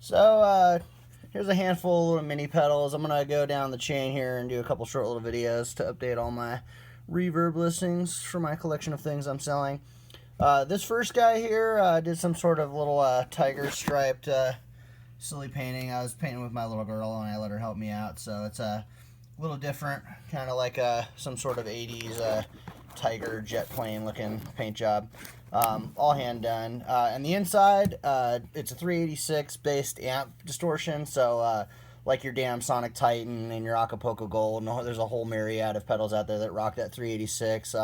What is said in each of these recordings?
Here's a handful of little mini pedals. I'm gonna go down the chain here and do a couple short little videos to update all my reverb listings for my collection of things I'm selling. This first guy here did some sort of little tiger striped silly painting. I was painting with my little girl and I let her help me out, so it's a little different, kind of like some sort of 80s tiger jet plane looking paint job. All hand done. And the inside, it's a 386 based amp distortion, so like your damn Sonic Titan and your Acapulco Gold, and there's a whole myriad of pedals out there that rock that 386.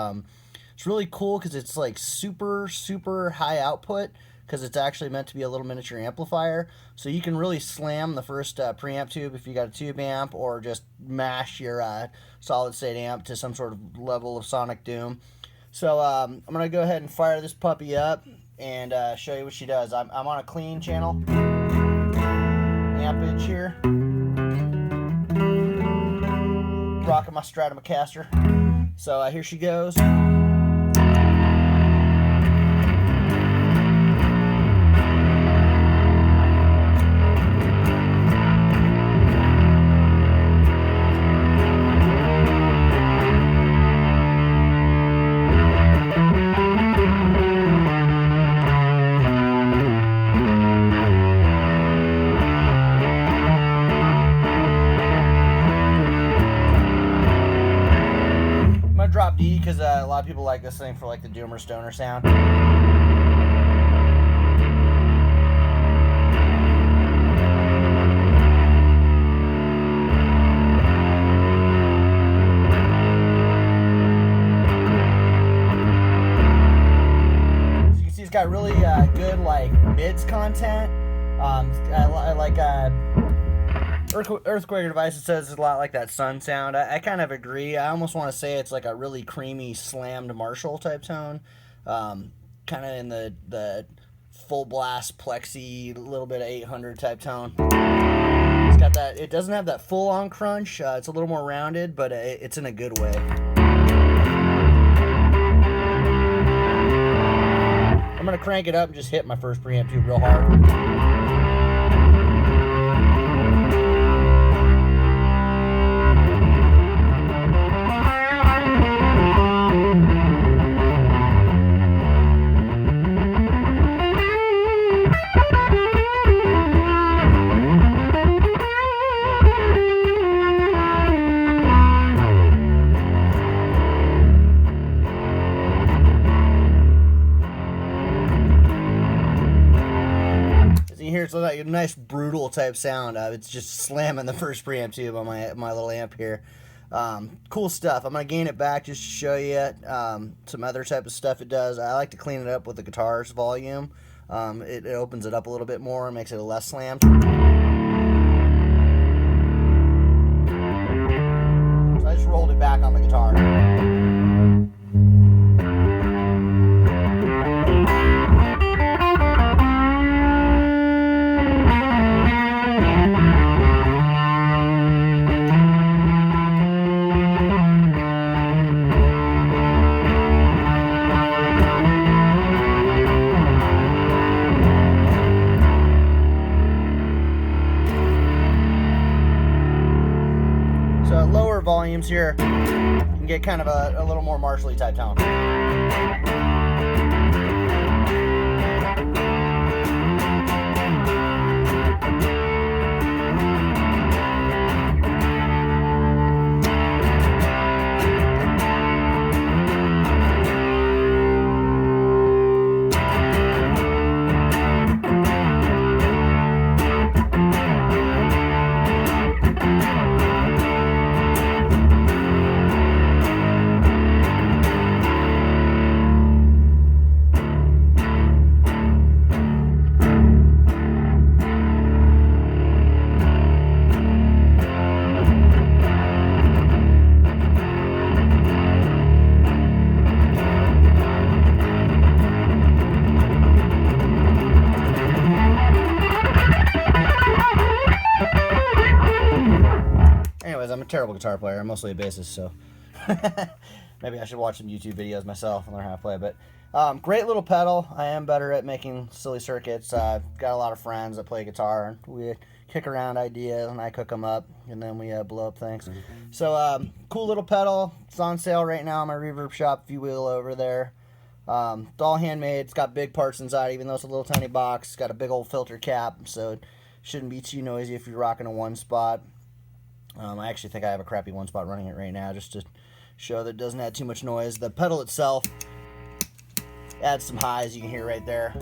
It's really cool because it's like super high output, because it's actually meant to be a little miniature amplifier, so you can really slam the first preamp tube if you got a tube amp, or just mash your solid state amp to some sort of level of sonic doom. So I'm gonna go ahead and fire this puppy up and show you what she does. I'm on a clean channel ampage here, rocking my Stratocaster. So here she goes. Drop D because a lot of people like this thing for like the doomer stoner sound. As you can see, it's got really good like mids content. I like Earthquaker Devices says it's a lot like that Sun sound. I kind of agree. I almost want to say it's like a really creamy slammed Marshall type tone, kind of in the full blast plexi, little bit of 800 type tone. It's got that. It doesn't have that full on crunch. It's a little more rounded, but it's in a good way. I'm gonna crank it up and just hit my first preamp tube real hard. Here, so like a nice brutal type sound. It's just slamming the first preamp tube on my little amp here. Cool stuff. I'm gonna gain it back just to show you some other type of stuff it does. I like to clean it up with the guitar's volume. It opens it up a little bit more and makes it less slammed. So I just rolled it back on the guitar. So at lower volumes here, you can get kind of a little more Marshall-y type tone. I'm a terrible guitar player. I'm mostly a bassist, so maybe I should watch some YouTube videos myself and learn how to play. But Great little pedal. I am better at making silly circuits. Got a lot of friends that play guitar, and we kick around ideas, and I cook them up, and then we blow up things. So, cool little pedal. It's on sale right now in my reverb shop if you wheel over there. It's all handmade. It's got big parts inside, even though it's a little tiny box. It's got a big old filter cap, so it shouldn't be too noisy if you're rocking a one spot. I actually think I have a crappy one spot running it right now, just to show that it doesn't add too much noise. The pedal itself adds some highs, you can hear right there.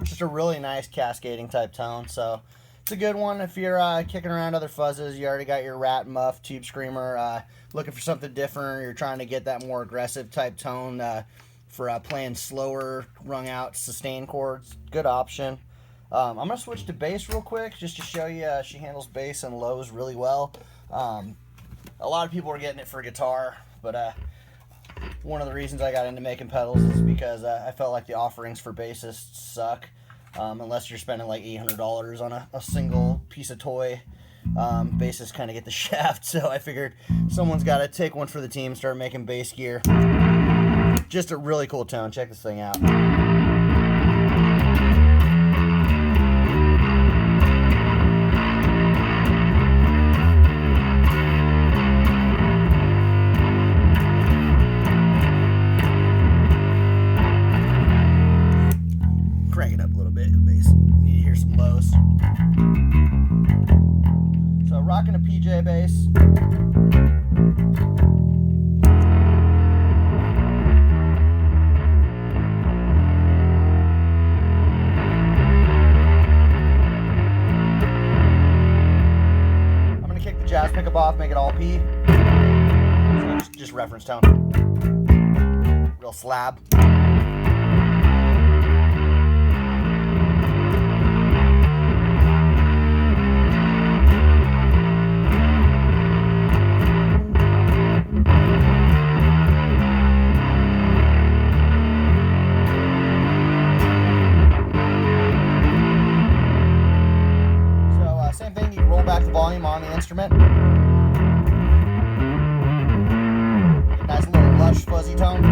Just a really nice cascading type tone, so it's a good one if you're kicking around other fuzzes. You already got your rat, muff, tube screamer, looking for something different, or you're trying to get that more aggressive type tone for playing slower, rung out, sustain chords. Good option. I'm going to switch to bass real quick just to show you she handles bass and lows really well. A lot of people are getting it for guitar, but one of the reasons I got into making pedals is because I felt like the offerings for bassists suck. Unless you're spending like $800 on a single piece of toy, bassists kind of get the shaft. So I figured someone's got to take one for the team and start making bass gear. Just a really cool tone. Check this thing out. Crank it up a little bit, bass. Need to hear some lows. So rocking a PJ bass. I'm gonna kick the jazz pickup off, make it all P. So just reference tone. Real slab. Same thing, you can roll back the volume on the instrument. Nice little lush fuzzy tone.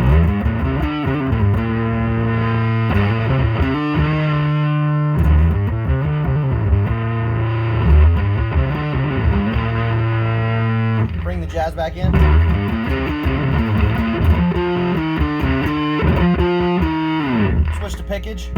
Bring the jazz back in. Switch to pickage.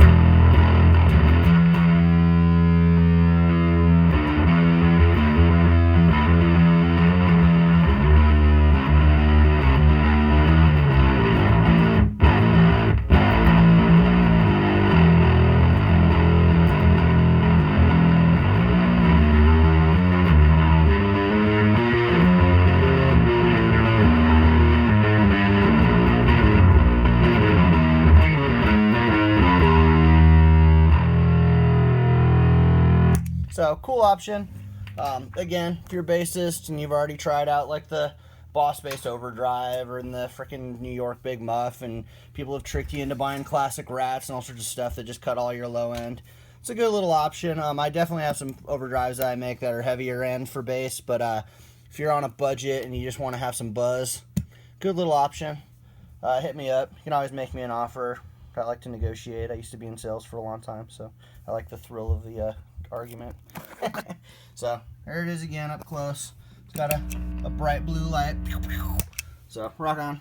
So cool option. Again, if you're a bassist and you've already tried out like the Boss Bass Overdrive or in the freaking New York Big Muff, and people have tricked you into buying classic rats and all sorts of stuff that just cut all your low end, it's a good little option. I definitely have some overdrives that I make that are heavier end for bass, but if you're on a budget and you just want to have some buzz, good little option. Hit me up. You can always make me an offer. I like to negotiate. I used to be in sales for a long time, so I like the thrill of the argument. So there it is again up close. It's got a bright blue light. So rock on.